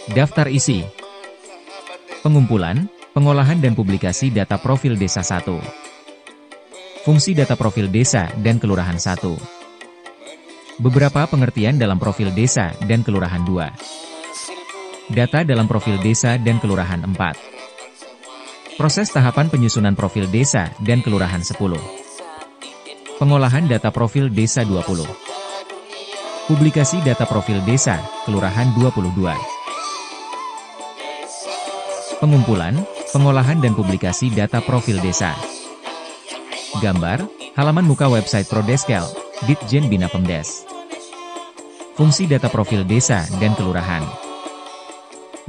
Daftar isi. Pengumpulan, pengolahan dan publikasi data profil desa 1. Fungsi data profil desa dan kelurahan 1. Beberapa pengertian dalam profil desa dan kelurahan 2. Data dalam profil desa dan kelurahan 4. Proses tahapan penyusunan profil desa dan kelurahan 10. Pengolahan data profil desa 20. Publikasi data profil desa, kelurahan 22. Pengumpulan, pengolahan dan publikasi data profil desa. Gambar, halaman muka website Prodeskel, Ditjen Bina Pemdes. Fungsi data profil desa dan kelurahan.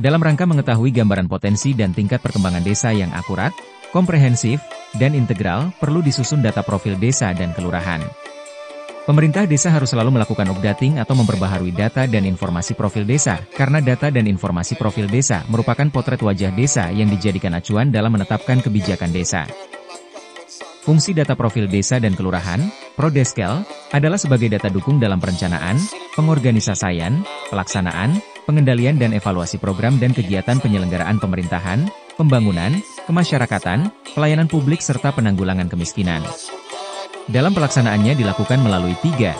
Dalam rangka mengetahui gambaran potensi dan tingkat perkembangan desa yang akurat, komprehensif, dan integral, perlu disusun data profil desa dan kelurahan. Pemerintah desa harus selalu melakukan updating atau memperbaharui data dan informasi profil desa, karena data dan informasi profil desa merupakan potret wajah desa yang dijadikan acuan dalam menetapkan kebijakan desa. Fungsi data profil desa dan kelurahan, Prodeskel, adalah sebagai data dukung dalam perencanaan, pengorganisasian, pelaksanaan, pengendalian dan evaluasi program dan kegiatan penyelenggaraan pemerintahan, pembangunan, kemasyarakatan, pelayanan publik serta penanggulangan kemiskinan. Dalam pelaksanaannya dilakukan melalui tiga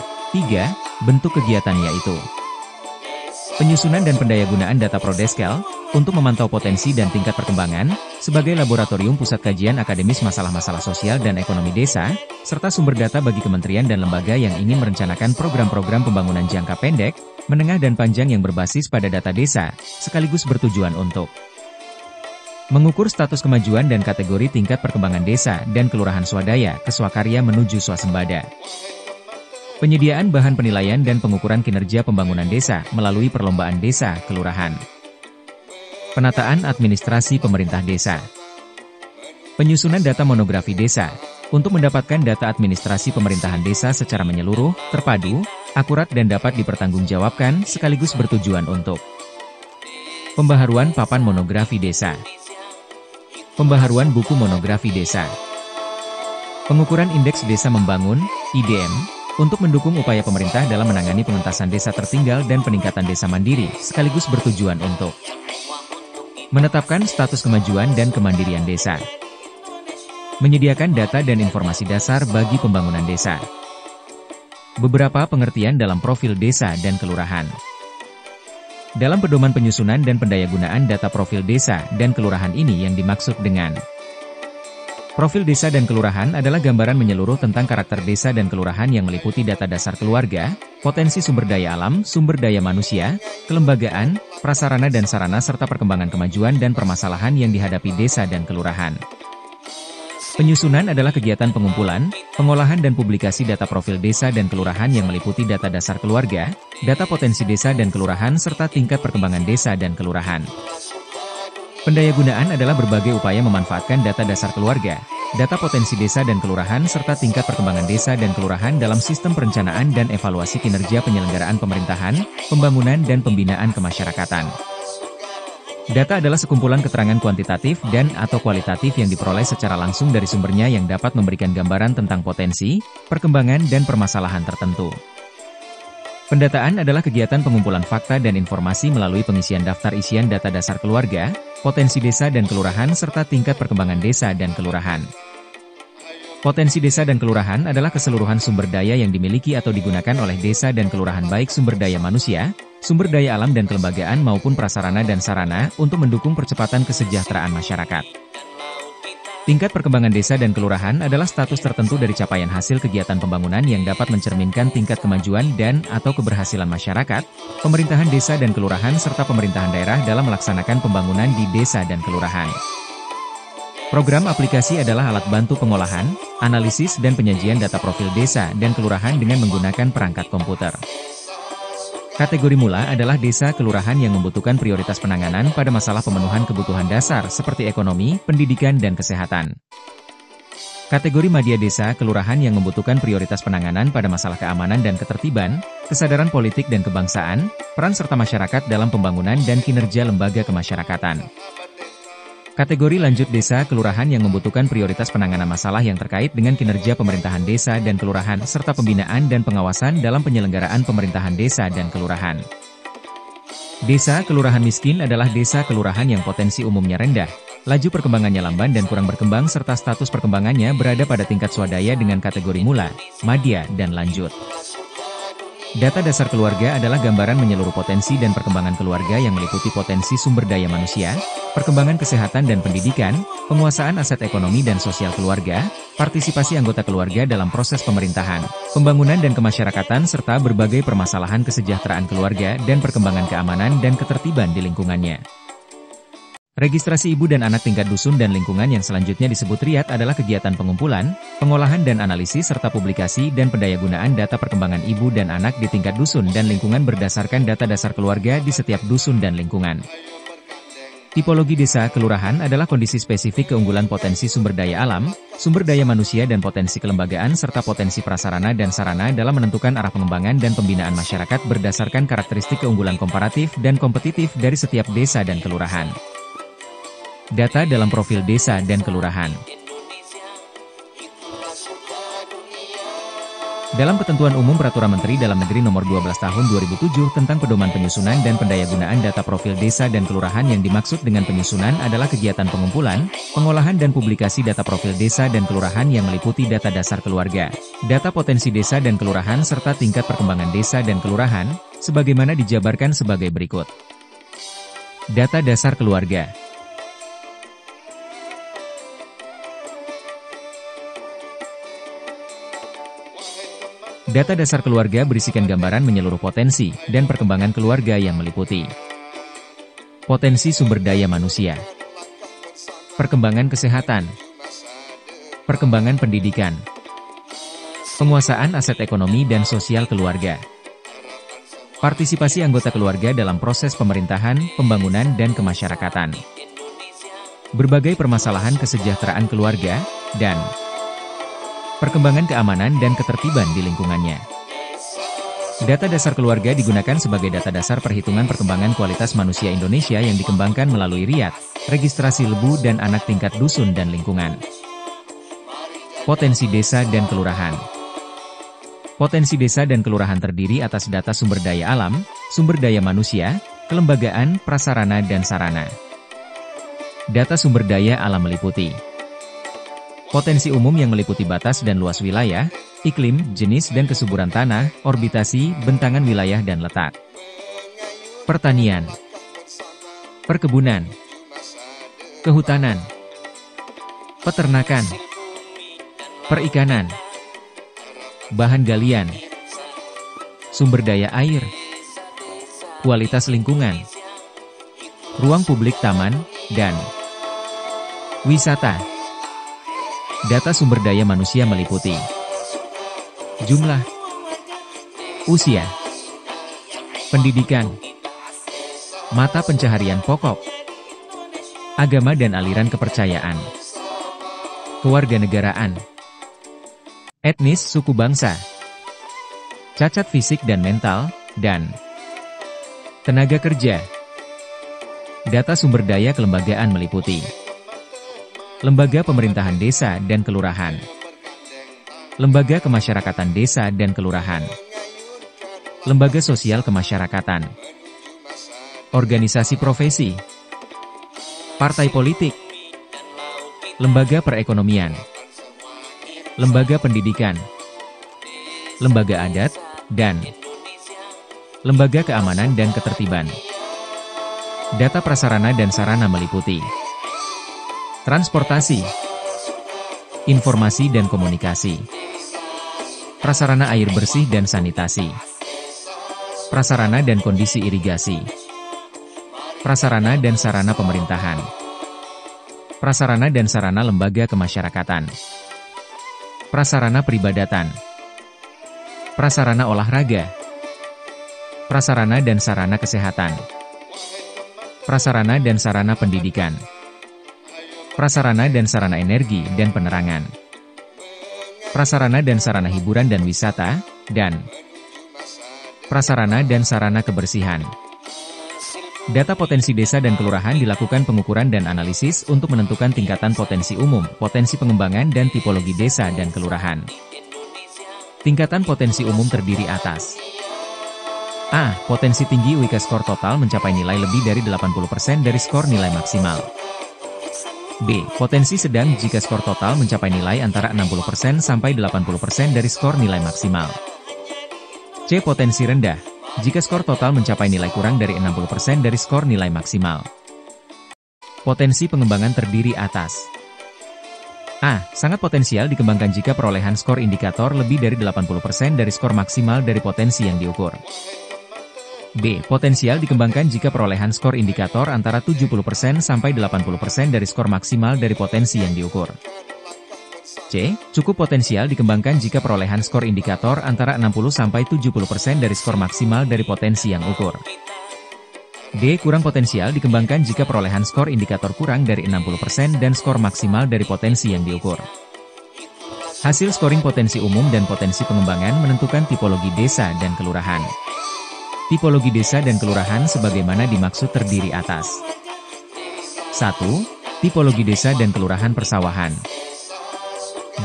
bentuk kegiatan, yaitu penyusunan dan pendayagunaan data Prodeskel, untuk memantau potensi dan tingkat perkembangan, sebagai laboratorium pusat kajian akademis masalah-masalah sosial dan ekonomi desa, serta sumber data bagi kementerian dan lembaga yang ingin merencanakan program-program pembangunan jangka pendek, menengah dan panjang yang berbasis pada data desa, sekaligus bertujuan untuk mengukur status kemajuan dan kategori tingkat perkembangan desa dan kelurahan swadaya ke swakarya menuju swasembada. Penyediaan bahan penilaian dan pengukuran kinerja pembangunan desa melalui perlombaan desa kelurahan. Penataan administrasi pemerintah desa. Penyusunan data monografi desa, untuk mendapatkan data administrasi pemerintahan desa secara menyeluruh, terpadu, akurat dan dapat dipertanggungjawabkan sekaligus bertujuan untuk pembaharuan papan monografi desa. Pembaharuan buku monografi desa. Pengukuran indeks desa membangun, IDM, untuk mendukung upaya pemerintah dalam menangani pengentasan desa tertinggal dan peningkatan desa mandiri, sekaligus bertujuan untuk menetapkan status kemajuan dan kemandirian desa. Menyediakan data dan informasi dasar bagi pembangunan desa. Beberapa pengertian dalam profil desa dan kelurahan. Dalam pedoman penyusunan dan pendayagunaan data profil desa dan kelurahan ini yang dimaksud dengan profil desa dan kelurahan adalah gambaran menyeluruh tentang karakter desa dan kelurahan yang meliputi data dasar keluarga, potensi sumber daya alam, sumber daya manusia, kelembagaan, prasarana dan sarana serta perkembangan kemajuan dan permasalahan yang dihadapi desa dan kelurahan. Penyusunan adalah kegiatan pengumpulan, pengolahan dan publikasi data profil desa dan kelurahan yang meliputi data dasar keluarga, data potensi desa dan kelurahan serta tingkat perkembangan desa dan kelurahan. Pendayagunaan adalah berbagai upaya memanfaatkan data dasar keluarga, data potensi desa dan kelurahan serta tingkat perkembangan desa dan kelurahan dalam sistem perencanaan dan evaluasi kinerja penyelenggaraan pemerintahan, pembangunan dan pembinaan kemasyarakatan. Data adalah sekumpulan keterangan kuantitatif dan/atau kualitatif yang diperoleh secara langsung dari sumbernya yang dapat memberikan gambaran tentang potensi, perkembangan dan permasalahan tertentu. Pendataan adalah kegiatan pengumpulan fakta dan informasi melalui pengisian daftar isian data dasar keluarga, potensi desa dan kelurahan serta tingkat perkembangan desa dan kelurahan. Potensi desa dan kelurahan adalah keseluruhan sumber daya yang dimiliki atau digunakan oleh desa dan kelurahan baik sumber daya manusia, sumber daya alam dan kelembagaan maupun prasarana dan sarana untuk mendukung percepatan kesejahteraan masyarakat. Tingkat perkembangan desa dan kelurahan adalah status tertentu dari capaian hasil kegiatan pembangunan yang dapat mencerminkan tingkat kemajuan dan/atau keberhasilan masyarakat, pemerintahan desa dan kelurahan serta pemerintahan daerah dalam melaksanakan pembangunan di desa dan kelurahan. Program aplikasi adalah alat bantu pengolahan, analisis dan penyajian data profil desa dan kelurahan dengan menggunakan perangkat komputer. Kategori mula adalah desa kelurahan yang membutuhkan prioritas penanganan pada masalah pemenuhan kebutuhan dasar seperti ekonomi, pendidikan dan kesehatan. Kategori madya desa kelurahan yang membutuhkan prioritas penanganan pada masalah keamanan dan ketertiban, kesadaran politik dan kebangsaan, peran serta masyarakat dalam pembangunan dan kinerja lembaga kemasyarakatan. Kategori lanjut desa kelurahan yang membutuhkan prioritas penanganan masalah yang terkait dengan kinerja pemerintahan desa dan kelurahan serta pembinaan dan pengawasan dalam penyelenggaraan pemerintahan desa dan kelurahan. Desa kelurahan miskin adalah desa kelurahan yang potensi umumnya rendah, laju perkembangannya lamban dan kurang berkembang serta status perkembangannya berada pada tingkat swadaya dengan kategori mula, madya, dan lanjut. Data dasar keluarga adalah gambaran menyeluruh potensi dan perkembangan keluarga yang meliputi potensi sumber daya manusia, perkembangan kesehatan dan pendidikan, penguasaan aset ekonomi dan sosial keluarga, partisipasi anggota keluarga dalam proses pemerintahan, pembangunan dan kemasyarakatan serta berbagai permasalahan kesejahteraan keluarga dan perkembangan keamanan dan ketertiban di lingkungannya. Registrasi ibu dan anak tingkat dusun dan lingkungan yang selanjutnya disebut RIAT adalah kegiatan pengumpulan, pengolahan dan analisis serta publikasi dan pendayagunaan data perkembangan ibu dan anak di tingkat dusun dan lingkungan berdasarkan data dasar keluarga di setiap dusun dan lingkungan. Tipologi desa kelurahan adalah kondisi spesifik keunggulan potensi sumber daya alam, sumber daya manusia dan potensi kelembagaan serta potensi prasarana dan sarana dalam menentukan arah pengembangan dan pembinaan masyarakat berdasarkan karakteristik keunggulan komparatif dan kompetitif dari setiap desa dan kelurahan. Data dalam profil desa dan kelurahan. Dalam Ketentuan Umum Peraturan Menteri Dalam Negeri Nomor 12 Tahun 2007 tentang Pedoman Penyusunan dan Pendayagunaan Data Profil Desa dan Kelurahan yang dimaksud dengan penyusunan adalah kegiatan pengumpulan, pengolahan dan publikasi data profil desa dan kelurahan yang meliputi data dasar keluarga, data potensi desa dan kelurahan serta tingkat perkembangan desa dan kelurahan, sebagaimana dijabarkan sebagai berikut. Data dasar keluarga. Data dasar keluarga berisikan gambaran menyeluruh potensi dan perkembangan keluarga yang meliputi potensi sumber daya manusia, perkembangan kesehatan, perkembangan pendidikan, penguasaan aset ekonomi dan sosial keluarga, partisipasi anggota keluarga dalam proses pemerintahan, pembangunan dan kemasyarakatan, berbagai permasalahan kesejahteraan keluarga, dan perkembangan keamanan dan ketertiban di lingkungannya. Data dasar keluarga digunakan sebagai data dasar perhitungan perkembangan kualitas manusia Indonesia yang dikembangkan melalui RIAT, registrasi lebu dan anak tingkat dusun dan lingkungan. Potensi desa dan kelurahan. Potensi desa dan kelurahan terdiri atas data sumber daya alam, sumber daya manusia, kelembagaan, prasarana dan sarana. Data sumber daya alam meliputi potensi umum yang meliputi batas dan luas wilayah, iklim, jenis dan kesuburan tanah, orbitasi, bentangan wilayah dan letak. Pertanian, perkebunan, kehutanan, peternakan, perikanan, bahan galian, sumber daya air, kualitas lingkungan, ruang publik taman, dan wisata. Data sumber daya manusia meliputi jumlah, usia, pendidikan, mata pencaharian pokok, agama dan aliran kepercayaan, kewarganegaraan, etnis suku bangsa, cacat fisik dan mental, dan tenaga kerja. Data sumber daya kelembagaan meliputi lembaga pemerintahan desa dan kelurahan, lembaga kemasyarakatan desa dan kelurahan, lembaga sosial kemasyarakatan, organisasi profesi, partai politik, lembaga perekonomian, lembaga pendidikan, lembaga adat, dan lembaga keamanan dan ketertiban. Data prasarana dan sarana meliputi transportasi, informasi dan komunikasi, prasarana air bersih dan sanitasi, prasarana dan kondisi irigasi, prasarana dan sarana pemerintahan, prasarana dan sarana lembaga kemasyarakatan, prasarana peribadatan, prasarana olahraga, prasarana dan sarana kesehatan, prasarana dan sarana pendidikan, prasarana dan sarana energi dan penerangan, prasarana dan sarana hiburan dan wisata, dan prasarana dan sarana kebersihan. Data potensi desa dan kelurahan dilakukan pengukuran dan analisis untuk menentukan tingkatan potensi umum, potensi pengembangan dan tipologi desa dan kelurahan. Tingkatan potensi umum terdiri atas A. Potensi tinggi jika skor total mencapai nilai lebih dari 80% dari skor nilai maksimal. B. Potensi sedang jika skor total mencapai nilai antara 60% sampai 80% dari skor nilai maksimal. C. Potensi rendah, jika skor total mencapai nilai kurang dari 60% dari skor nilai maksimal. Potensi pengembangan terdiri atas. A. Sangat potensial dikembangkan jika perolehan skor indikator lebih dari 80% dari skor maksimal dari potensi yang diukur. B. Potensial dikembangkan jika perolehan skor indikator antara 70% sampai 80% dari skor maksimal dari potensi yang diukur. C. Cukup potensial dikembangkan jika perolehan skor indikator antara 60 sampai 70% dari skor maksimal dari potensi yang ukur. D. Kurang potensial dikembangkan jika perolehan skor indikator kurang dari 60% dan skor maksimal dari potensi yang diukur. Hasil skoring potensi umum dan potensi pengembangan menentukan tipologi desa dan kelurahan. Tipologi desa dan kelurahan sebagaimana dimaksud terdiri atas. 1. Tipologi desa dan kelurahan persawahan.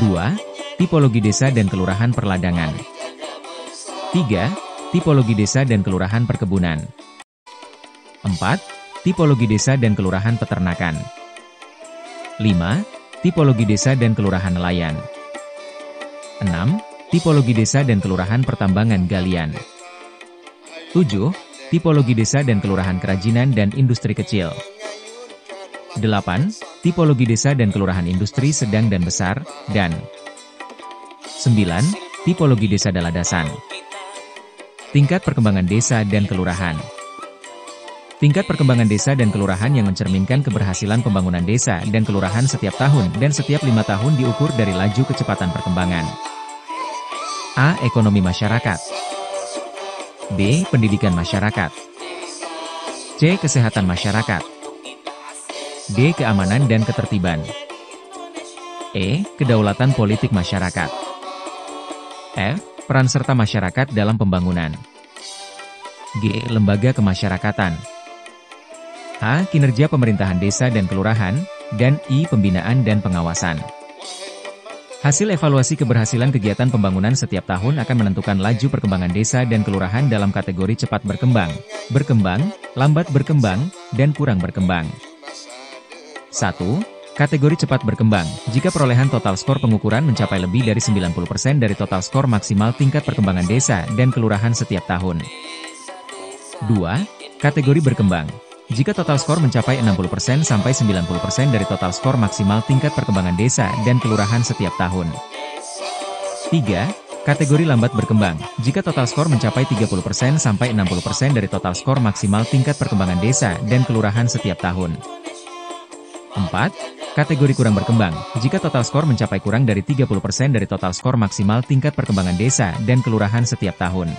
2. Tipologi desa dan kelurahan perladangan. 3. Tipologi desa dan kelurahan perkebunan. 4. Tipologi desa dan kelurahan peternakan. 5. Tipologi desa dan kelurahan nelayan. 6. Tipologi desa dan kelurahan pertambangan galian. 7. Tipologi desa dan kelurahan kerajinan dan industri kecil. 8. Tipologi desa dan kelurahan industri sedang dan besar, dan 9. Tipologi desa daladasan. Tingkat perkembangan desa dan kelurahan. Tingkat perkembangan desa dan kelurahan yang mencerminkan keberhasilan pembangunan desa dan kelurahan setiap tahun dan setiap 5 tahun diukur dari laju kecepatan perkembangan. A. Ekonomi masyarakat. B. Pendidikan masyarakat. C. Kesehatan masyarakat. D. Keamanan dan ketertiban. E. Kedaulatan politik masyarakat. F. Peran serta masyarakat dalam pembangunan. G. Lembaga kemasyarakatan. H. Kinerja pemerintahan desa dan kelurahan, dan I. Pembinaan dan pengawasan. Hasil evaluasi keberhasilan kegiatan pembangunan setiap tahun akan menentukan laju perkembangan desa dan kelurahan dalam kategori cepat berkembang, lambat berkembang, dan kurang berkembang. 1. Kategori cepat berkembang, jika perolehan total skor pengukuran mencapai lebih dari 90% dari total skor maksimal tingkat perkembangan desa dan kelurahan setiap tahun. 2. Kategori berkembang, jika total skor mencapai 60% sampai 90% dari total skor maksimal tingkat perkembangan desa dan kelurahan setiap tahun. 3. Kategori lambat berkembang, jika total skor mencapai 30% sampai 60% dari total skor maksimal tingkat perkembangan desa dan kelurahan setiap tahun. 4. Kategori kurang berkembang, jika total skor mencapai kurang dari 30% dari total skor maksimal tingkat perkembangan desa dan kelurahan setiap tahun.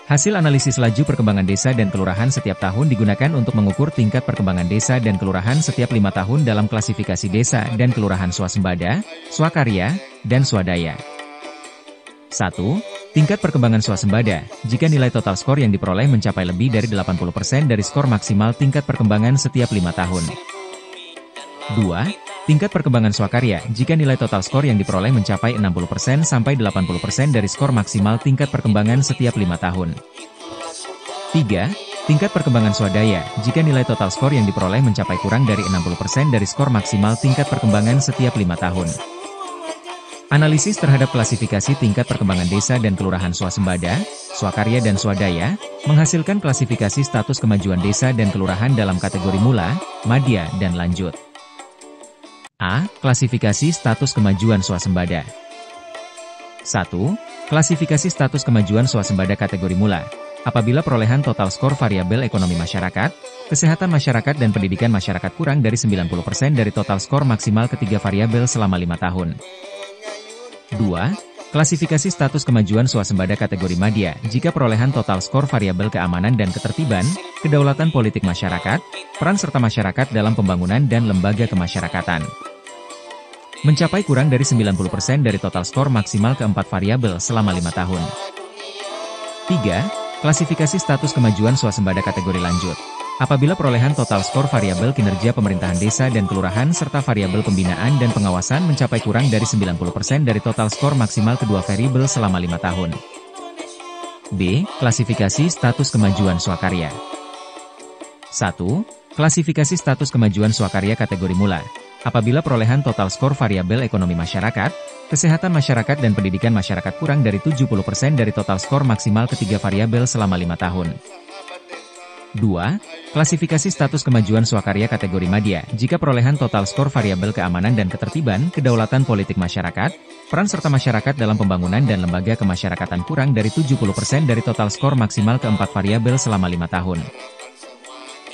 Hasil analisis laju perkembangan desa dan kelurahan setiap tahun digunakan untuk mengukur tingkat perkembangan desa dan kelurahan setiap 5 tahun dalam klasifikasi desa dan kelurahan swasembada, swakarya, dan swadaya. 1. Tingkat perkembangan swasembada, jika nilai total skor yang diperoleh mencapai lebih dari 80% dari skor maksimal tingkat perkembangan setiap 5 tahun. 2. Tingkat perkembangan swakarya, jika nilai total skor yang diperoleh mencapai 60% sampai 80% dari skor maksimal tingkat perkembangan setiap 5 tahun. 3. Tingkat perkembangan swadaya, jika nilai total skor yang diperoleh mencapai kurang dari 60% dari skor maksimal tingkat perkembangan setiap 5 tahun. Analisis terhadap klasifikasi tingkat perkembangan desa dan kelurahan swasembada, swakarya dan swadaya, menghasilkan klasifikasi status kemajuan desa dan kelurahan dalam kategori mula, madya, dan lanjut. A. Klasifikasi status kemajuan swasembada. 1. Klasifikasi status kemajuan swasembada kategori mula. Apabila perolehan total skor variabel ekonomi masyarakat, kesehatan masyarakat dan pendidikan masyarakat kurang dari 90% dari total skor maksimal ketiga variabel selama 5 tahun. 2. Klasifikasi status kemajuan swasembada kategori madya, jika perolehan total skor variabel keamanan dan ketertiban, kedaulatan politik masyarakat, peran serta masyarakat dalam pembangunan dan lembaga kemasyarakatan mencapai kurang dari 90% dari total skor maksimal keempat variabel selama 5 tahun. 3. Klasifikasi status kemajuan swasembada kategori lanjut. Apabila perolehan total skor variabel kinerja pemerintahan desa dan kelurahan serta variabel pembinaan dan pengawasan mencapai kurang dari 90% dari total skor maksimal kedua variabel selama 5 tahun. B. Klasifikasi status kemajuan swakarya. 1. Klasifikasi status kemajuan swakarya kategori mula. Apabila perolehan total skor variabel ekonomi masyarakat, kesehatan masyarakat dan pendidikan masyarakat kurang dari 70% dari total skor maksimal ketiga variabel selama 5 tahun. 2. Klasifikasi status kemajuan swakarya kategori madya. Jika perolehan total skor variabel keamanan dan ketertiban, kedaulatan politik masyarakat, peran serta masyarakat dalam pembangunan dan lembaga kemasyarakatan kurang dari 70% dari total skor maksimal keempat variabel selama 5 tahun.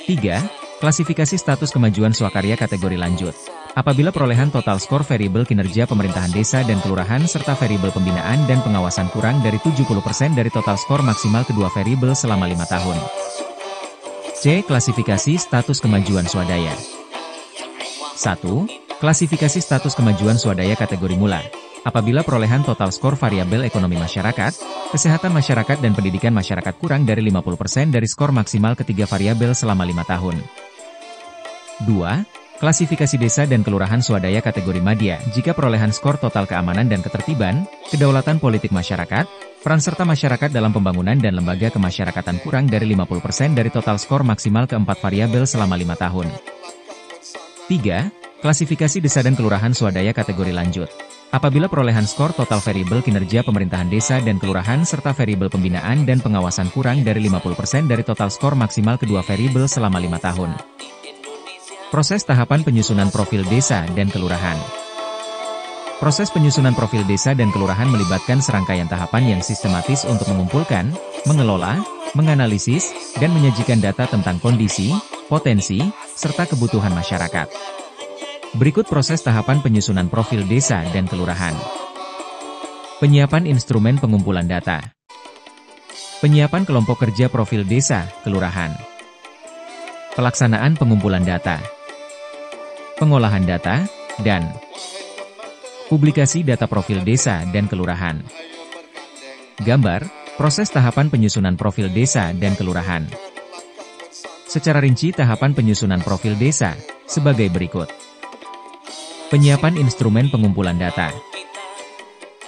3. Klasifikasi status kemajuan swakarya kategori lanjut. Apabila perolehan total skor variabel kinerja pemerintahan desa dan kelurahan serta variabel pembinaan dan pengawasan kurang dari 70% dari total skor maksimal kedua variabel selama 5 tahun. C. Klasifikasi status kemajuan swadaya. 1. Klasifikasi status kemajuan swadaya kategori mula. Apabila perolehan total skor variabel ekonomi masyarakat, kesehatan masyarakat dan pendidikan masyarakat kurang dari 50% dari skor maksimal ketiga variabel selama 5 tahun. 2. Klasifikasi desa dan kelurahan swadaya kategori madya. Jika perolehan skor total keamanan dan ketertiban, kedaulatan politik masyarakat, peran serta masyarakat dalam pembangunan dan lembaga kemasyarakatan kurang dari 50% dari total skor maksimal keempat variabel selama 5 tahun. 3. Klasifikasi desa dan kelurahan swadaya kategori lanjut. Apabila perolehan skor total variabel kinerja pemerintahan desa dan kelurahan serta variabel pembinaan dan pengawasan kurang dari 50% dari total skor maksimal kedua variabel selama 5 tahun. Proses tahapan penyusunan profil desa dan kelurahan. Proses penyusunan profil desa dan kelurahan melibatkan serangkaian tahapan yang sistematis untuk mengumpulkan, mengelola, menganalisis, dan menyajikan data tentang kondisi, potensi, serta kebutuhan masyarakat. Berikut proses tahapan penyusunan profil desa dan kelurahan. Penyiapan instrumen pengumpulan data. Penyiapan kelompok kerja profil desa, kelurahan. Pelaksanaan pengumpulan data. Pengolahan data, dan publikasi data profil desa dan kelurahan. Gambar, proses tahapan penyusunan profil desa dan kelurahan. Secara rinci tahapan penyusunan profil desa, sebagai berikut. Penyiapan instrumen pengumpulan data.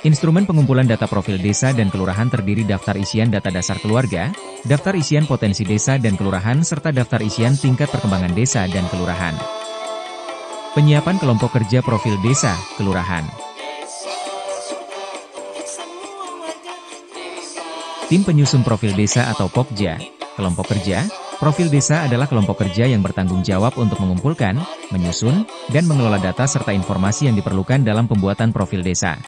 Instrumen pengumpulan data profil desa dan kelurahan terdiri daftar isian data dasar keluarga, daftar isian potensi desa dan kelurahan serta daftar isian tingkat perkembangan desa dan kelurahan. Penyiapan kelompok kerja profil desa, kelurahan. Tim penyusun profil desa atau Pokja, kelompok kerja. Profil desa adalah kelompok kerja yang bertanggung jawab untuk mengumpulkan, menyusun, dan mengelola data serta informasi yang diperlukan dalam pembuatan profil desa.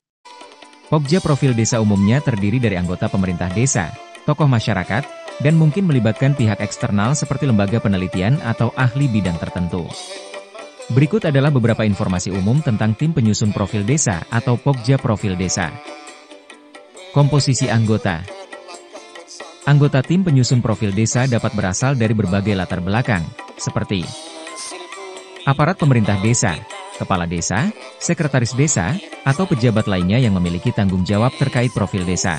Pokja profil desa umumnya terdiri dari anggota pemerintah desa, tokoh masyarakat, dan mungkin melibatkan pihak eksternal seperti lembaga penelitian atau ahli bidang tertentu. Berikut adalah beberapa informasi umum tentang tim penyusun profil desa atau Pokja profil desa. Komposisi anggota. Anggota tim penyusun profil desa dapat berasal dari berbagai latar belakang, seperti aparat pemerintah desa, kepala desa, sekretaris desa, atau pejabat lainnya yang memiliki tanggung jawab terkait profil desa.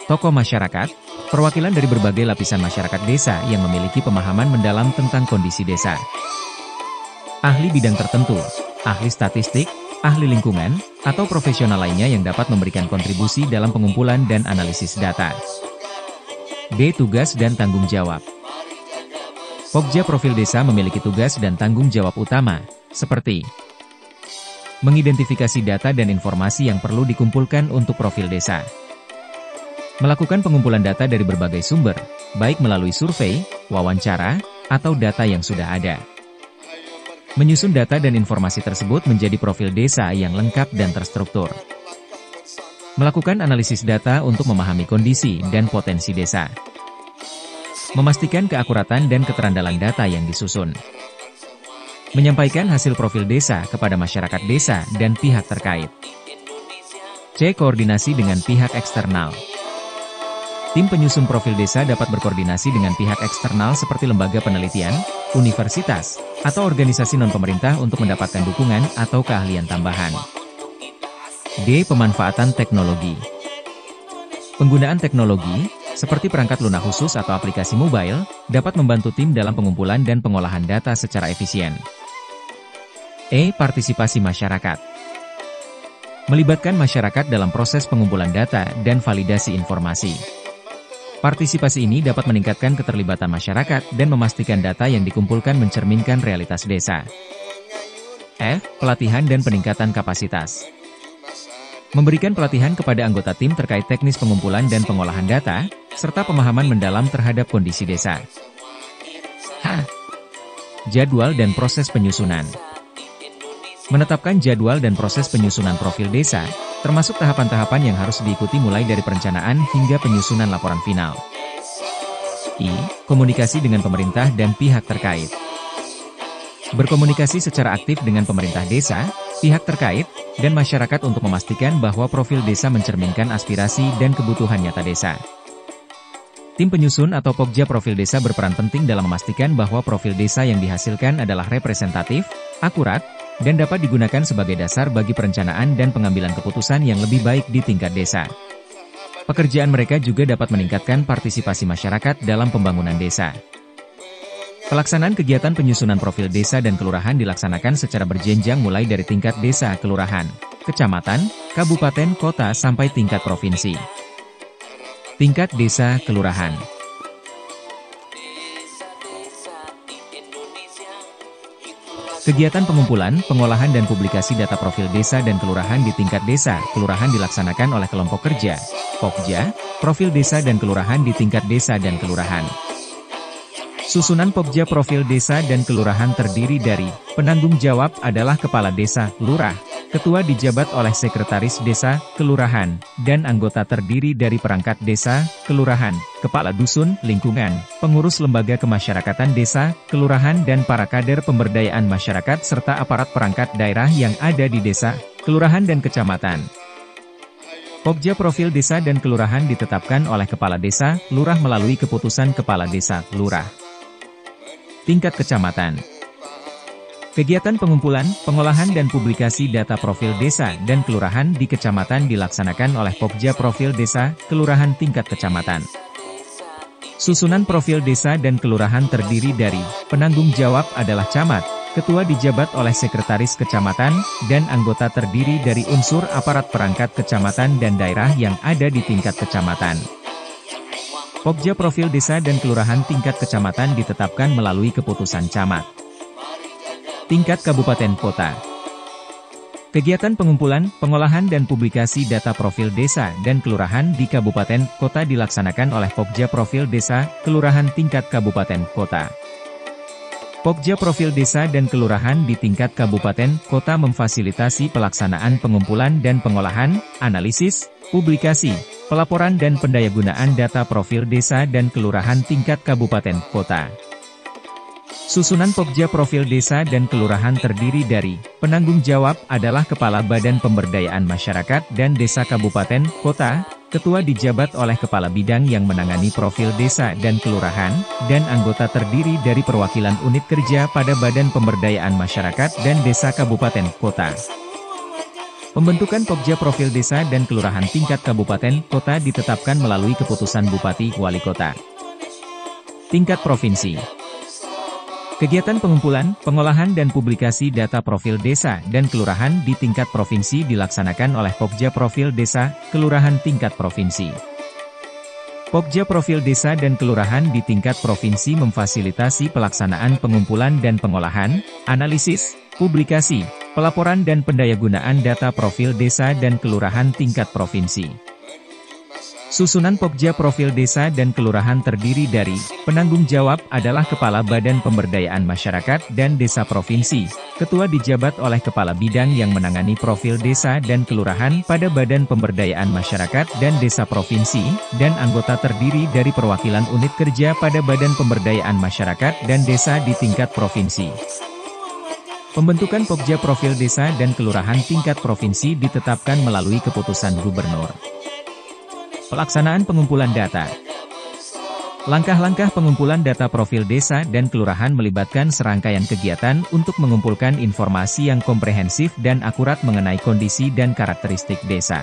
Tokoh masyarakat, perwakilan dari berbagai lapisan masyarakat desa yang memiliki pemahaman mendalam tentang kondisi desa. Ahli bidang tertentu, ahli statistik, ahli lingkungan, atau profesional lainnya yang dapat memberikan kontribusi dalam pengumpulan dan analisis data. D. Tugas dan tanggung jawab. Pokja profil desa memiliki tugas dan tanggung jawab utama, seperti mengidentifikasi data dan informasi yang perlu dikumpulkan untuk profil desa, melakukan pengumpulan data dari berbagai sumber, baik melalui survei, wawancara, atau data yang sudah ada. Menyusun data dan informasi tersebut menjadi profil desa yang lengkap dan terstruktur. Melakukan analisis data untuk memahami kondisi dan potensi desa. Memastikan keakuratan dan keterandalan data yang disusun. Menyampaikan hasil profil desa kepada masyarakat desa dan pihak terkait. C. Koordinasi dengan pihak eksternal. Tim penyusun profil desa dapat berkoordinasi dengan pihak eksternal seperti lembaga penelitian, universitas, atau organisasi non-pemerintah untuk mendapatkan dukungan atau keahlian tambahan. D. Pemanfaatan teknologi. Penggunaan teknologi, seperti perangkat lunak khusus atau aplikasi mobile, dapat membantu tim dalam pengumpulan dan pengolahan data secara efisien. E. Partisipasi masyarakat. Melibatkan masyarakat dalam proses pengumpulan data dan validasi informasi. Partisipasi ini dapat meningkatkan keterlibatan masyarakat dan memastikan data yang dikumpulkan mencerminkan realitas desa. F. Pelatihan dan peningkatan kapasitas. Memberikan pelatihan kepada anggota tim terkait teknis pengumpulan dan pengolahan data, serta pemahaman mendalam terhadap kondisi desa. H. Jadwal dan proses penyusunan. Menetapkan jadwal dan proses penyusunan profil desa, termasuk tahapan-tahapan yang harus diikuti mulai dari perencanaan hingga penyusunan laporan final. I. Komunikasi dengan pemerintah dan pihak terkait. Berkomunikasi secara aktif dengan pemerintah desa, pihak terkait, dan masyarakat untuk memastikan bahwa profil desa mencerminkan aspirasi dan kebutuhan nyata desa. Tim penyusun atau Pokja Profil Desa berperan penting dalam memastikan bahwa profil desa yang dihasilkan adalah representatif, akurat, dan dapat digunakan sebagai dasar bagi perencanaan dan pengambilan keputusan yang lebih baik di tingkat desa. Pekerjaan mereka juga dapat meningkatkan partisipasi masyarakat dalam pembangunan desa. Pelaksanaan kegiatan penyusunan profil desa dan kelurahan dilaksanakan secara berjenjang mulai dari tingkat desa, kelurahan, kecamatan, kabupaten, kota sampai tingkat provinsi. Tingkat desa, kelurahan. Kegiatan pengumpulan, pengolahan dan publikasi data profil desa dan kelurahan di tingkat desa, kelurahan dilaksanakan oleh kelompok kerja, Pokja, Profil Desa dan Kelurahan di tingkat desa dan kelurahan. Susunan Pokja Profil Desa dan Kelurahan terdiri dari, penanggung jawab adalah Kepala Desa, Lurah, Ketua dijabat oleh Sekretaris Desa, Kelurahan, dan anggota terdiri dari perangkat desa, kelurahan, kepala dusun, lingkungan, pengurus lembaga kemasyarakatan desa, kelurahan dan para kader pemberdayaan masyarakat serta aparat perangkat daerah yang ada di desa, kelurahan dan kecamatan. Pokja Profil Desa dan Kelurahan ditetapkan oleh Kepala Desa, Lurah melalui keputusan Kepala Desa, Lurah. Tingkat kecamatan. Kegiatan pengumpulan, pengolahan dan publikasi data profil desa dan kelurahan di kecamatan dilaksanakan oleh Pokja Profil Desa, Kelurahan tingkat kecamatan. Susunan profil desa dan kelurahan terdiri dari, penanggung jawab adalah camat, ketua dijabat oleh sekretaris kecamatan, dan anggota terdiri dari unsur aparat perangkat kecamatan dan daerah yang ada di tingkat kecamatan. Pokja Profil Desa dan Kelurahan tingkat kecamatan ditetapkan melalui keputusan camat. Tingkat kabupaten kota. Kegiatan pengumpulan, pengolahan dan publikasi data profil desa dan kelurahan di kabupaten kota dilaksanakan oleh Pokja Profil Desa, Kelurahan tingkat kabupaten kota. Pokja Profil Desa dan Kelurahan di tingkat kabupaten kota memfasilitasi pelaksanaan pengumpulan dan pengolahan, analisis, publikasi, pelaporan dan pendayagunaan data profil desa dan kelurahan tingkat kabupaten kota. Susunan Pokja Profil Desa dan Kelurahan terdiri dari, penanggung jawab adalah Kepala Badan Pemberdayaan Masyarakat dan Desa Kabupaten Kota, ketua dijabat oleh Kepala Bidang yang menangani profil desa dan kelurahan, dan anggota terdiri dari perwakilan unit kerja pada Badan Pemberdayaan Masyarakat dan Desa Kabupaten Kota. Pembentukan Pokja Profil Desa dan Kelurahan tingkat Kabupaten Kota ditetapkan melalui keputusan Bupati Wali Kota. Tingkat Provinsi. Kegiatan pengumpulan, pengolahan dan publikasi data profil desa dan kelurahan di tingkat provinsi dilaksanakan oleh Pokja Profil Desa, Kelurahan tingkat provinsi. Pokja Profil Desa dan Kelurahan di tingkat provinsi memfasilitasi pelaksanaan pengumpulan dan pengolahan, analisis, publikasi, pelaporan dan pendayagunaan data profil desa dan kelurahan tingkat provinsi. Susunan Pokja Profil Desa dan Kelurahan terdiri dari, penanggung jawab adalah Kepala Badan Pemberdayaan Masyarakat dan Desa Provinsi, ketua dijabat oleh Kepala Bidang yang menangani profil desa dan kelurahan pada Badan Pemberdayaan Masyarakat dan Desa Provinsi, dan anggota terdiri dari perwakilan unit kerja pada Badan Pemberdayaan Masyarakat dan Desa di tingkat provinsi. Pembentukan Pokja Profil Desa dan Kelurahan tingkat provinsi ditetapkan melalui keputusan Gubernur. Pelaksanaan pengumpulan data. Langkah-langkah pengumpulan data profil desa dan kelurahan melibatkan serangkaian kegiatan untuk mengumpulkan informasi yang komprehensif dan akurat mengenai kondisi dan karakteristik desa.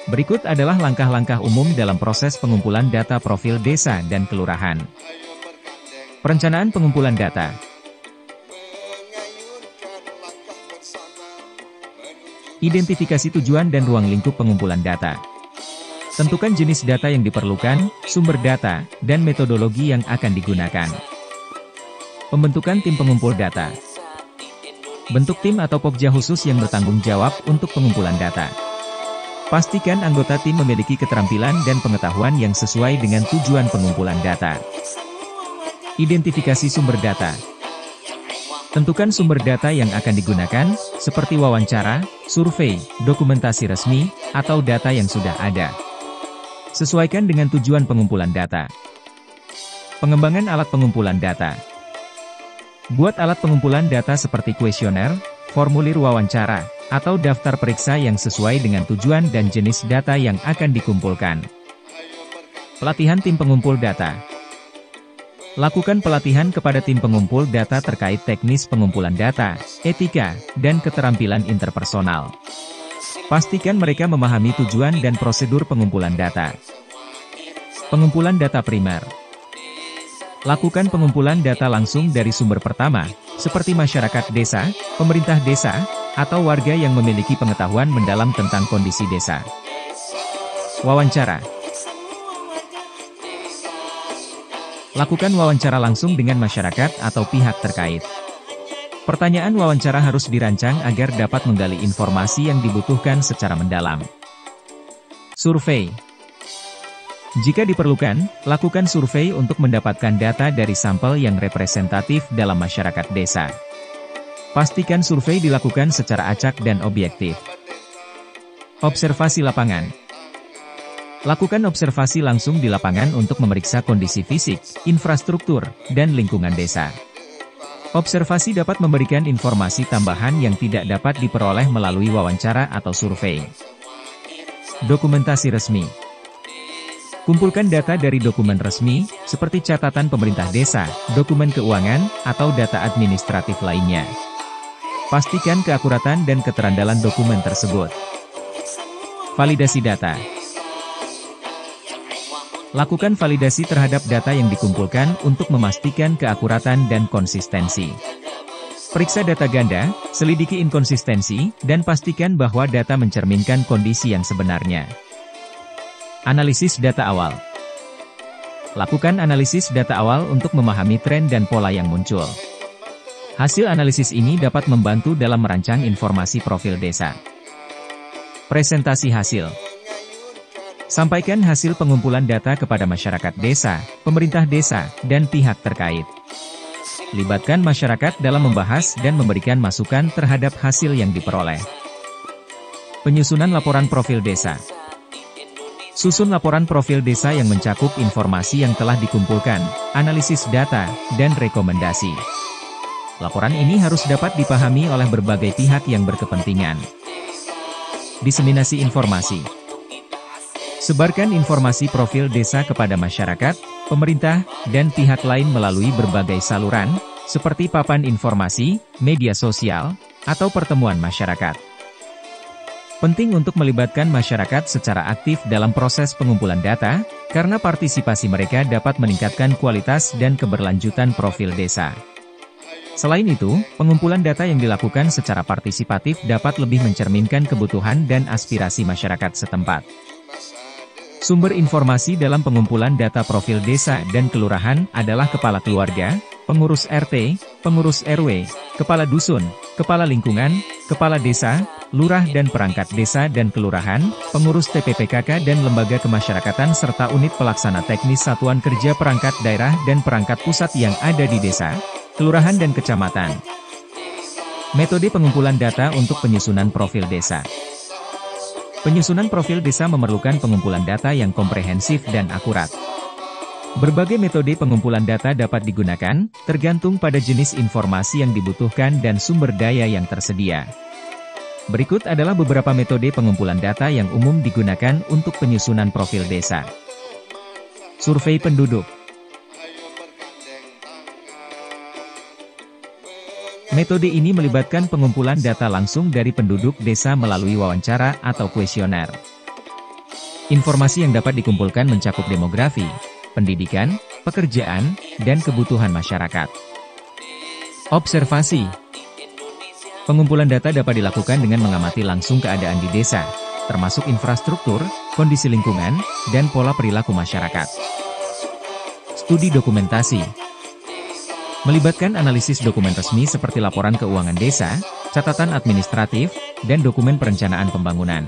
Berikut adalah langkah-langkah umum dalam proses pengumpulan data profil desa dan kelurahan. Perencanaan pengumpulan data. Identifikasi tujuan dan ruang lingkup pengumpulan data. Tentukan jenis data yang diperlukan, sumber data, dan metodologi yang akan digunakan. Pembentukan tim pengumpul data. Bentuk tim atau pokja khusus yang bertanggung jawab untuk pengumpulan data. Pastikan anggota tim memiliki keterampilan dan pengetahuan yang sesuai dengan tujuan pengumpulan data. Identifikasi sumber data. Tentukan sumber data yang akan digunakan, seperti wawancara, survei, dokumentasi resmi, atau data yang sudah ada. Sesuaikan dengan tujuan pengumpulan data. Pengembangan alat pengumpulan data. Buat alat pengumpulan data seperti kuesioner, formulir wawancara, atau daftar periksa yang sesuai dengan tujuan dan jenis data yang akan dikumpulkan. Pelatihan tim pengumpul data. Lakukan pelatihan kepada tim pengumpul data terkait teknis pengumpulan data, etika, dan keterampilan interpersonal. Pastikan mereka memahami tujuan dan prosedur pengumpulan data. Pengumpulan data primer. Lakukan pengumpulan data langsung dari sumber pertama, seperti masyarakat desa, pemerintah desa, atau warga yang memiliki pengetahuan mendalam tentang kondisi desa. Wawancara. Lakukan wawancara langsung dengan masyarakat atau pihak terkait. Pertanyaan wawancara harus dirancang agar dapat menggali informasi yang dibutuhkan secara mendalam. Survei. Jika diperlukan, lakukan survei untuk mendapatkan data dari sampel yang representatif dalam masyarakat desa. Pastikan survei dilakukan secara acak dan objektif. Observasi lapangan. Lakukan observasi langsung di lapangan untuk memeriksa kondisi fisik, infrastruktur, dan lingkungan desa. Observasi dapat memberikan informasi tambahan yang tidak dapat diperoleh melalui wawancara atau survei. Dokumentasi resmi. Kumpulkan data dari dokumen resmi, seperti catatan pemerintah desa, dokumen keuangan, atau data administratif lainnya. Pastikan keakuratan dan keterandalan dokumen tersebut. Validasi data. Lakukan validasi terhadap data yang dikumpulkan untuk memastikan keakuratan dan konsistensi. Periksa data ganda, selidiki inkonsistensi, dan pastikan bahwa data mencerminkan kondisi yang sebenarnya. Analisis data awal. Lakukan analisis data awal untuk memahami tren dan pola yang muncul. Hasil analisis ini dapat membantu dalam merancang informasi profil desa. Presentasi hasil. Sampaikan hasil pengumpulan data kepada masyarakat desa, pemerintah desa, dan pihak terkait. Libatkan masyarakat dalam membahas dan memberikan masukan terhadap hasil yang diperoleh. Penyusunan laporan profil desa. Susun laporan profil desa yang mencakup informasi yang telah dikumpulkan, analisis data, dan rekomendasi. Laporan ini harus dapat dipahami oleh berbagai pihak yang berkepentingan. Diseminasi informasi. Sebarkan informasi profil desa kepada masyarakat, pemerintah, dan pihak lain melalui berbagai saluran, seperti papan informasi, media sosial, atau pertemuan masyarakat. Penting untuk melibatkan masyarakat secara aktif dalam proses pengumpulan data, karena partisipasi mereka dapat meningkatkan kualitas dan keberlanjutan profil desa. Selain itu, pengumpulan data yang dilakukan secara partisipatif dapat lebih mencerminkan kebutuhan dan aspirasi masyarakat setempat. Sumber informasi dalam pengumpulan data profil desa dan kelurahan adalah kepala keluarga, pengurus RT, pengurus RW, kepala dusun, kepala lingkungan, kepala desa, lurah dan perangkat desa dan kelurahan, pengurus TPPKK dan lembaga kemasyarakatan serta unit pelaksana teknis satuan kerja perangkat daerah dan perangkat pusat yang ada di desa, kelurahan dan kecamatan. Metode pengumpulan data untuk penyusunan profil desa. Penyusunan profil desa memerlukan pengumpulan data yang komprehensif dan akurat. Berbagai metode pengumpulan data dapat digunakan, tergantung pada jenis informasi yang dibutuhkan dan sumber daya yang tersedia. Berikut adalah beberapa metode pengumpulan data yang umum digunakan untuk penyusunan profil desa. Survei penduduk. Metode ini melibatkan pengumpulan data langsung dari penduduk desa melalui wawancara atau kuesioner. Informasi yang dapat dikumpulkan mencakup demografi, pendidikan, pekerjaan, dan kebutuhan masyarakat. Observasi. Pengumpulan data dapat dilakukan dengan mengamati langsung keadaan di desa, termasuk infrastruktur, kondisi lingkungan, dan pola perilaku masyarakat. Studi dokumentasi melibatkan analisis dokumen resmi seperti laporan keuangan desa, catatan administratif, dan dokumen perencanaan pembangunan.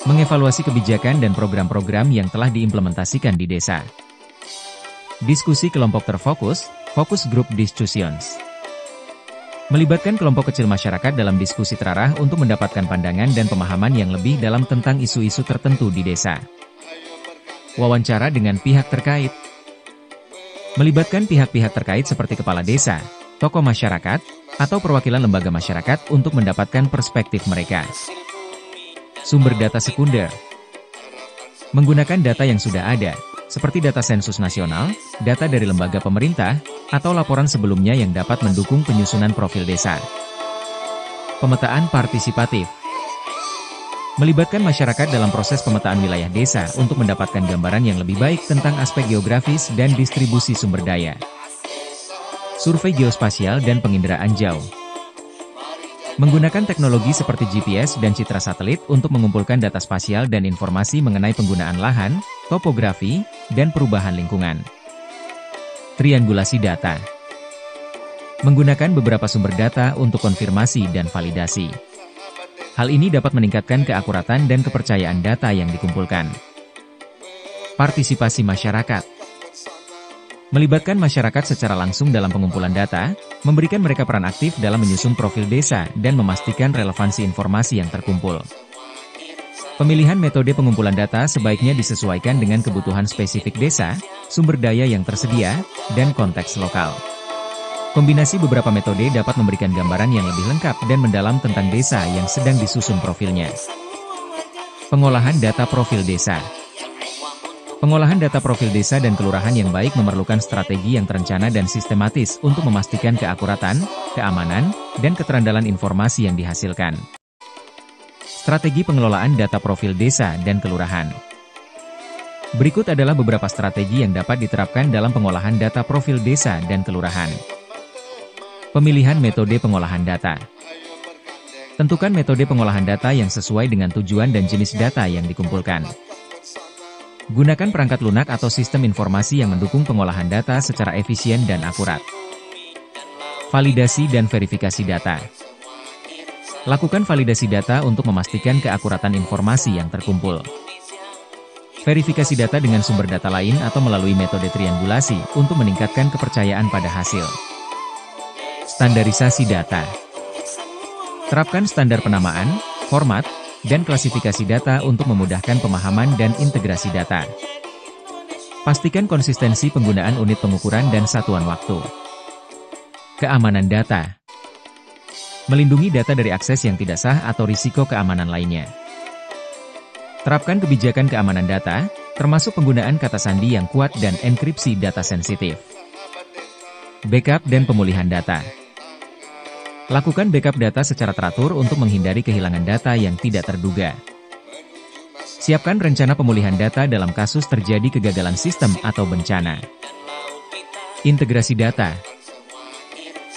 Mengevaluasi kebijakan dan program-program yang telah diimplementasikan di desa. Diskusi kelompok terfokus, focus group discussions. Melibatkan kelompok kecil masyarakat dalam diskusi terarah untuk mendapatkan pandangan dan pemahaman yang lebih dalam tentang isu-isu tertentu di desa. Wawancara dengan pihak terkait. Melibatkan pihak-pihak terkait seperti kepala desa, tokoh masyarakat, atau perwakilan lembaga masyarakat untuk mendapatkan perspektif mereka. Sumber data sekunder. Menggunakan data yang sudah ada, seperti data sensus nasional, data dari lembaga pemerintah, atau laporan sebelumnya yang dapat mendukung penyusunan profil desa. Pemetaan partisipatif. Melibatkan masyarakat dalam proses pemetaan wilayah desa untuk mendapatkan gambaran yang lebih baik tentang aspek geografis dan distribusi sumber daya. Survei geospasial dan penginderaan jauh. Menggunakan teknologi seperti GPS dan citra satelit untuk mengumpulkan data spasial dan informasi mengenai penggunaan lahan, topografi, dan perubahan lingkungan. Triangulasi data. Menggunakan beberapa sumber data untuk konfirmasi dan validasi. Hal ini dapat meningkatkan keakuratan dan kepercayaan data yang dikumpulkan. Partisipasi masyarakat. Melibatkan masyarakat secara langsung dalam pengumpulan data, memberikan mereka peran aktif dalam menyusun profil desa dan memastikan relevansi informasi yang terkumpul. Pemilihan metode pengumpulan data sebaiknya disesuaikan dengan kebutuhan spesifik desa, sumber daya yang tersedia, dan konteks lokal. Kombinasi beberapa metode dapat memberikan gambaran yang lebih lengkap dan mendalam tentang desa yang sedang disusun profilnya. Pengolahan data profil desa. Pengolahan data profil desa dan kelurahan yang baik memerlukan strategi yang terencana dan sistematis untuk memastikan keakuratan, keamanan, dan keterandalan informasi yang dihasilkan. Strategi pengelolaan data profil desa dan kelurahan. Berikut adalah beberapa strategi yang dapat diterapkan dalam pengolahan data profil desa dan kelurahan. Pemilihan metode pengolahan data. Tentukan metode pengolahan data yang sesuai dengan tujuan dan jenis data yang dikumpulkan. Gunakan perangkat lunak atau sistem informasi yang mendukung pengolahan data secara efisien dan akurat. Validasi dan verifikasi data. Lakukan validasi data untuk memastikan keakuratan informasi yang terkumpul. Verifikasi data dengan sumber data lain atau melalui metode triangulasi untuk meningkatkan kepercayaan pada hasil. Standarisasi data. Terapkan standar penamaan, format, dan klasifikasi data untuk memudahkan pemahaman dan integrasi data. Pastikan konsistensi penggunaan unit pengukuran dan satuan waktu. Keamanan data. Melindungi data dari akses yang tidak sah atau risiko keamanan lainnya. Terapkan kebijakan keamanan data, termasuk penggunaan kata sandi yang kuat dan enkripsi data sensitif. Backup dan pemulihan data. Lakukan backup data secara teratur untuk menghindari kehilangan data yang tidak terduga. Siapkan rencana pemulihan data dalam kasus terjadi kegagalan sistem atau bencana. Integrasi data.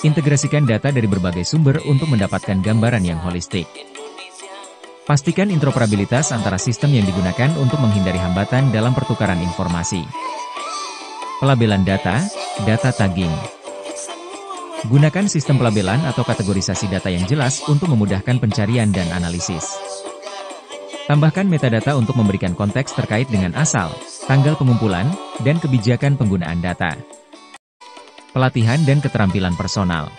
Integrasikan data dari berbagai sumber untuk mendapatkan gambaran yang holistik. Pastikan interoperabilitas antara sistem yang digunakan untuk menghindari hambatan dalam pertukaran informasi. Pelabelan data, data tagging. Gunakan sistem pelabelan atau kategorisasi data yang jelas untuk memudahkan pencarian dan analisis. Tambahkan metadata untuk memberikan konteks terkait dengan asal, tanggal pengumpulan, dan kebijakan penggunaan data. Pelatihan dan keterampilan personal.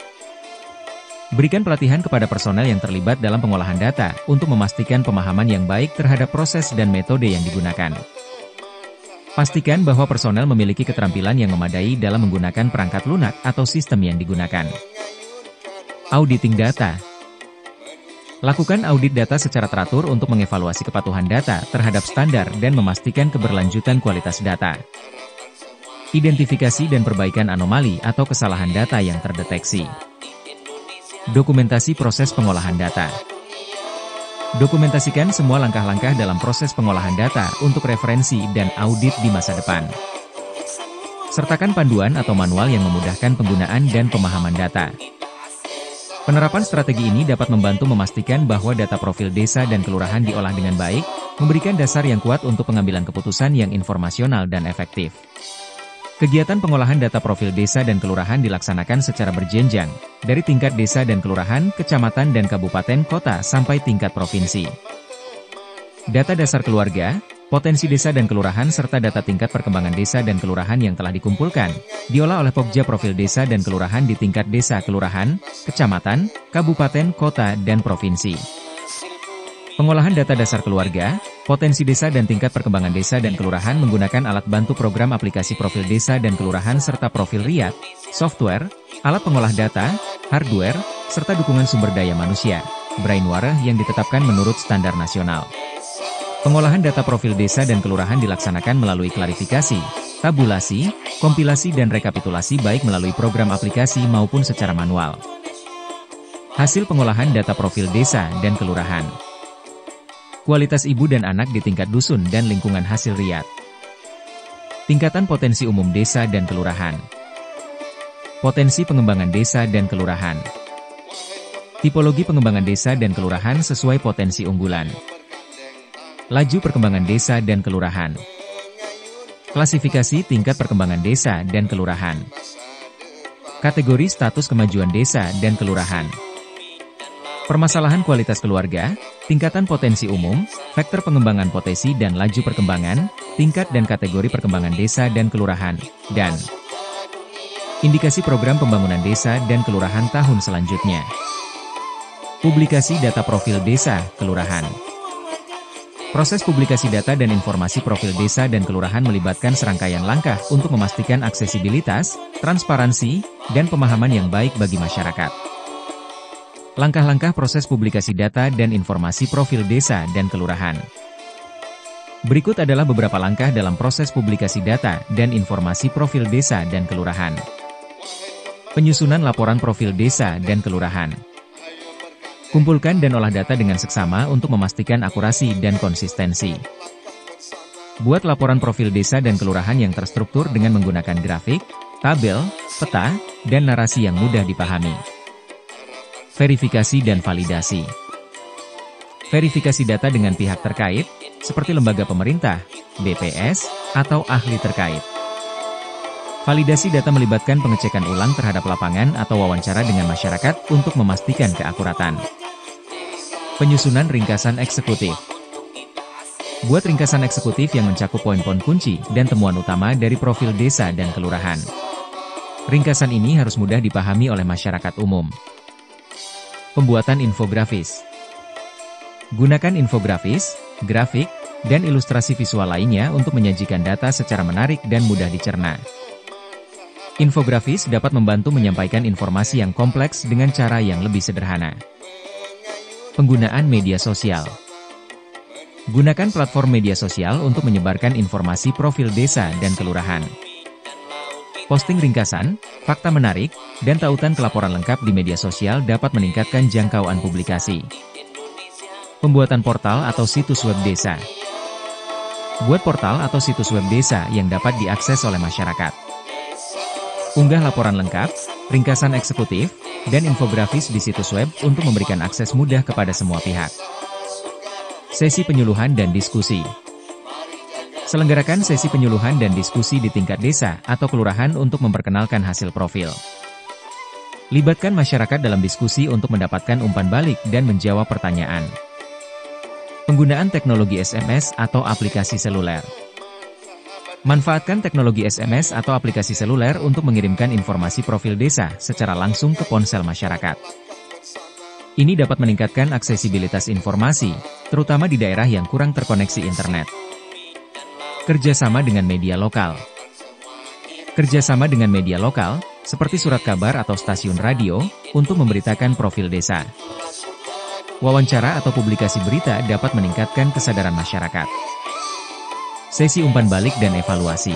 Berikan pelatihan kepada personel yang terlibat dalam pengolahan data untuk memastikan pemahaman yang baik terhadap proses dan metode yang digunakan. Pastikan bahwa personel memiliki keterampilan yang memadai dalam menggunakan perangkat lunak atau sistem yang digunakan. Auditing data. Lakukan audit data secara teratur untuk mengevaluasi kepatuhan data terhadap standar dan memastikan keberlanjutan kualitas data. Identifikasi dan perbaikan anomali atau kesalahan data yang terdeteksi. Dokumentasi proses pengolahan data. Dokumentasikan semua langkah-langkah dalam proses pengolahan data untuk referensi dan audit di masa depan. Sertakan panduan atau manual yang memudahkan penggunaan dan pemahaman data. Penerapan strategi ini dapat membantu memastikan bahwa data profil desa dan kelurahan diolah dengan baik, memberikan dasar yang kuat untuk pengambilan keputusan yang informasional dan efektif. Kegiatan pengolahan data profil desa dan kelurahan dilaksanakan secara berjenjang, dari tingkat desa dan kelurahan, kecamatan dan kabupaten kota sampai tingkat provinsi. Data dasar keluarga, potensi desa dan kelurahan serta data tingkat perkembangan desa dan kelurahan yang telah dikumpulkan, diolah oleh Pokja Profil Desa dan Kelurahan di tingkat desa kelurahan, kecamatan, kabupaten, kota, dan provinsi. Pengolahan data dasar keluarga, potensi desa dan tingkat perkembangan desa dan kelurahan menggunakan alat bantu program aplikasi profil desa dan kelurahan serta profil RIAD, software, alat pengolah data, hardware, serta dukungan sumber daya manusia, brainware yang ditetapkan menurut standar nasional. Pengolahan data profil desa dan kelurahan dilaksanakan melalui klarifikasi, tabulasi, kompilasi dan rekapitulasi baik melalui program aplikasi maupun secara manual. Hasil pengolahan data profil desa dan kelurahan. Kualitas ibu dan anak di tingkat dusun dan lingkungan hasil RIAD. Tingkatan potensi umum desa dan kelurahan. Potensi pengembangan desa dan kelurahan. Tipologi pengembangan desa dan kelurahan sesuai potensi unggulan. Laju perkembangan desa dan kelurahan. Klasifikasi tingkat perkembangan desa dan kelurahan. Kategori status kemajuan desa dan kelurahan. Permasalahan kualitas keluarga, tingkatan potensi umum, faktor pengembangan potensi dan laju perkembangan, tingkat dan kategori perkembangan desa dan kelurahan, dan indikasi program pembangunan desa dan kelurahan tahun selanjutnya. Publikasi data profil desa, kelurahan. Proses publikasi data dan informasi profil desa dan kelurahan melibatkan serangkaian langkah untuk memastikan aksesibilitas, transparansi, dan pemahaman yang baik bagi masyarakat. Langkah-langkah proses publikasi data dan informasi profil desa dan kelurahan. Berikut adalah beberapa langkah dalam proses publikasi data dan informasi profil desa dan kelurahan. Penyusunan laporan profil desa dan kelurahan. Kumpulkan dan olah data dengan seksama untuk memastikan akurasi dan konsistensi. Buat laporan profil desa dan kelurahan yang terstruktur dengan menggunakan grafik, tabel, peta, dan narasi yang mudah dipahami. Verifikasi dan validasi. Verifikasi data dengan pihak terkait, seperti lembaga pemerintah, BPS, atau ahli terkait. Validasi data melibatkan pengecekan ulang terhadap lapangan atau wawancara dengan masyarakat untuk memastikan keakuratan. Penyusunan ringkasan eksekutif. Buat ringkasan eksekutif yang mencakup poin-poin kunci dan temuan utama dari profil desa dan kelurahan. Ringkasan ini harus mudah dipahami oleh masyarakat umum. Pembuatan infografis. Gunakan infografis, grafik, dan ilustrasi visual lainnya untuk menyajikan data secara menarik dan mudah dicerna. Infografis dapat membantu menyampaikan informasi yang kompleks dengan cara yang lebih sederhana. Penggunaan media sosial. Gunakan platform media sosial untuk menyebarkan informasi profil desa dan kelurahan. Posting ringkasan, fakta menarik, dan tautan kelaporan lengkap di media sosial dapat meningkatkan jangkauan publikasi. Pembuatan portal atau situs web desa. Buat portal atau situs web desa yang dapat diakses oleh masyarakat. Unggah laporan lengkap, ringkasan eksekutif, dan infografis di situs web untuk memberikan akses mudah kepada semua pihak. Sesi penyuluhan dan diskusi. Selenggarakan sesi penyuluhan dan diskusi di tingkat desa atau kelurahan untuk memperkenalkan hasil profil. Libatkan masyarakat dalam diskusi untuk mendapatkan umpan balik dan menjawab pertanyaan. Penggunaan teknologi SMS atau aplikasi seluler. Manfaatkan teknologi SMS atau aplikasi seluler untuk mengirimkan informasi profil desa secara langsung ke ponsel masyarakat. Ini dapat meningkatkan aksesibilitas informasi, terutama di daerah yang kurang terkoneksi internet. Kerjasama dengan media lokal. Kerjasama dengan media lokal, seperti surat kabar atau stasiun radio, untuk memberitakan profil desa. Wawancara atau publikasi berita dapat meningkatkan kesadaran masyarakat. Sesi umpan balik dan evaluasi.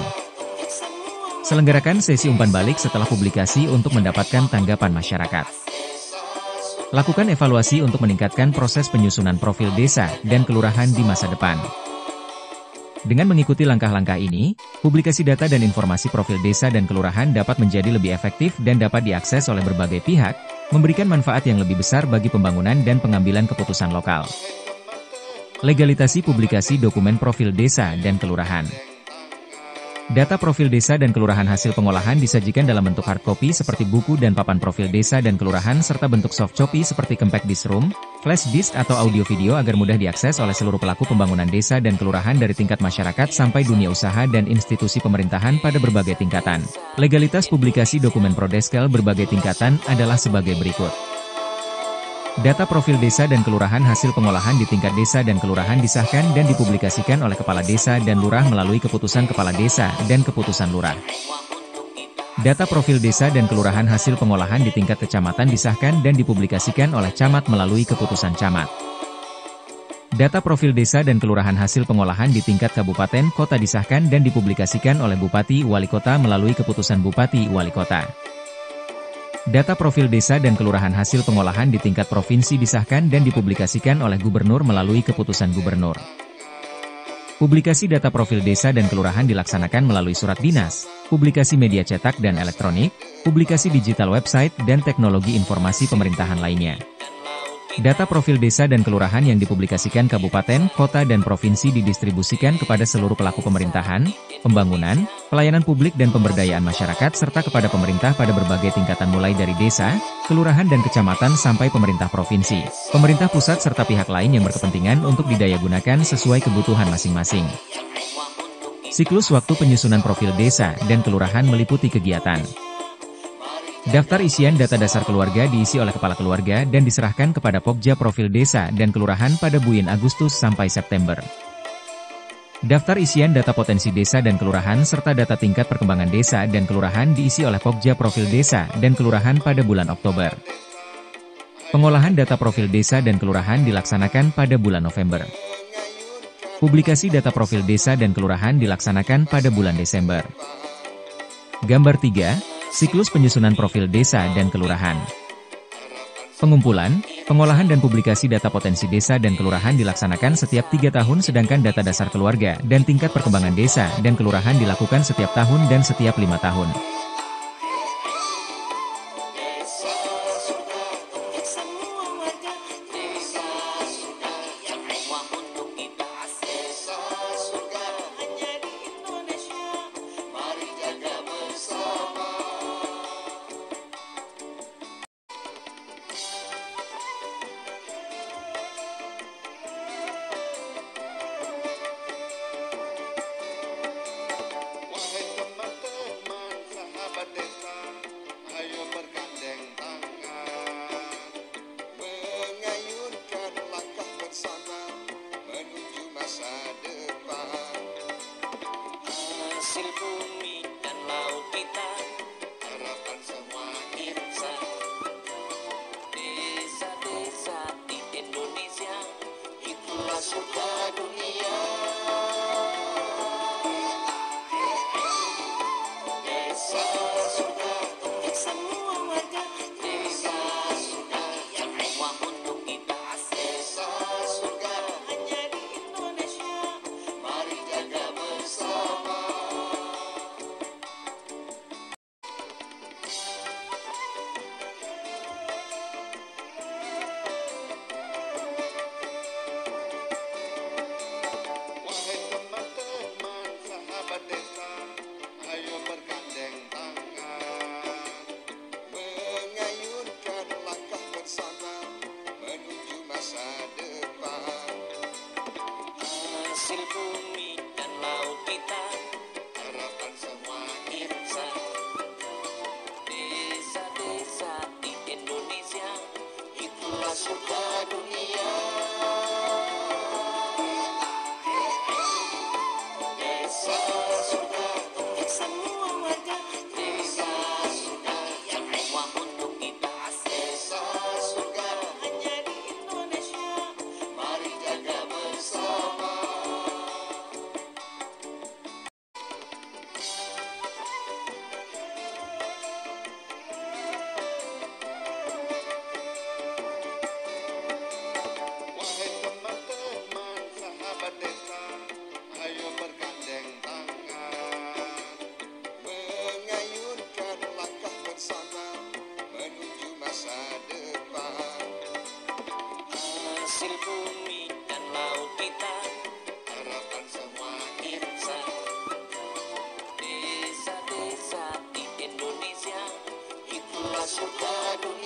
Selenggarakan sesi umpan balik setelah publikasi untuk mendapatkan tanggapan masyarakat. Lakukan evaluasi untuk meningkatkan proses penyusunan profil desa dan kelurahan di masa depan. Dengan mengikuti langkah-langkah ini, publikasi data dan informasi profil desa dan kelurahan dapat menjadi lebih efektif dan dapat diakses oleh berbagai pihak, memberikan manfaat yang lebih besar bagi pembangunan dan pengambilan keputusan lokal. Legalisasi publikasi dokumen profil desa dan kelurahan. Data profil desa dan kelurahan hasil pengolahan disajikan dalam bentuk hard copy seperti buku dan papan profil desa dan kelurahan serta bentuk soft copy seperti compact disc room, flash disk atau audio video agar mudah diakses oleh seluruh pelaku pembangunan desa dan kelurahan dari tingkat masyarakat sampai dunia usaha dan institusi pemerintahan pada berbagai tingkatan. Legalitas publikasi dokumen Prodeskel berbagai tingkatan adalah sebagai berikut. Data profil desa dan kelurahan hasil pengolahan di tingkat desa dan kelurahan disahkan dan dipublikasikan oleh Kepala Desa dan Lurah melalui Keputusan Kepala Desa dan Keputusan Lurah. Data profil desa dan kelurahan hasil pengolahan di tingkat kecamatan disahkan dan dipublikasikan oleh Camat melalui Keputusan Camat. Data profil desa dan kelurahan hasil pengolahan di tingkat kabupaten kota disahkan dan dipublikasikan oleh Bupati Wali Kota melalui Keputusan Bupati Wali Kota. Data profil desa dan kelurahan hasil pengolahan di tingkat provinsi disahkan dan dipublikasikan oleh Gubernur melalui Keputusan Gubernur. Publikasi data profil desa dan kelurahan dilaksanakan melalui surat dinas, publikasi media cetak dan elektronik, publikasi digital website dan teknologi informasi pemerintahan lainnya. Data profil desa dan kelurahan yang dipublikasikan kabupaten, kota dan provinsi didistribusikan kepada seluruh pelaku pemerintahan, pembangunan, pelayanan publik dan pemberdayaan masyarakat serta kepada pemerintah pada berbagai tingkatan mulai dari desa, kelurahan dan kecamatan sampai pemerintah provinsi, pemerintah pusat serta pihak lain yang berkepentingan untuk didayagunakan sesuai kebutuhan masing-masing. Siklus waktu penyusunan profil desa dan kelurahan meliputi kegiatan. Daftar isian data dasar keluarga diisi oleh kepala keluarga dan diserahkan kepada Pokja Profil Desa dan Kelurahan pada bulan Agustus sampai September. Daftar isian data potensi desa dan kelurahan serta data tingkat perkembangan desa dan kelurahan diisi oleh Pokja Profil Desa dan Kelurahan pada bulan Oktober. Pengolahan data profil desa dan kelurahan dilaksanakan pada bulan November. Publikasi data profil desa dan kelurahan dilaksanakan pada bulan Desember. Gambar 3. Siklus penyusunan profil desa dan kelurahan. Pengumpulan, pengolahan dan publikasi data potensi desa dan kelurahan dilaksanakan setiap 3 tahun sedangkan data dasar keluarga dan tingkat perkembangan desa dan kelurahan dilakukan setiap tahun dan setiap 5 tahun. Desa-desa di Indonesia itulah surga dunia.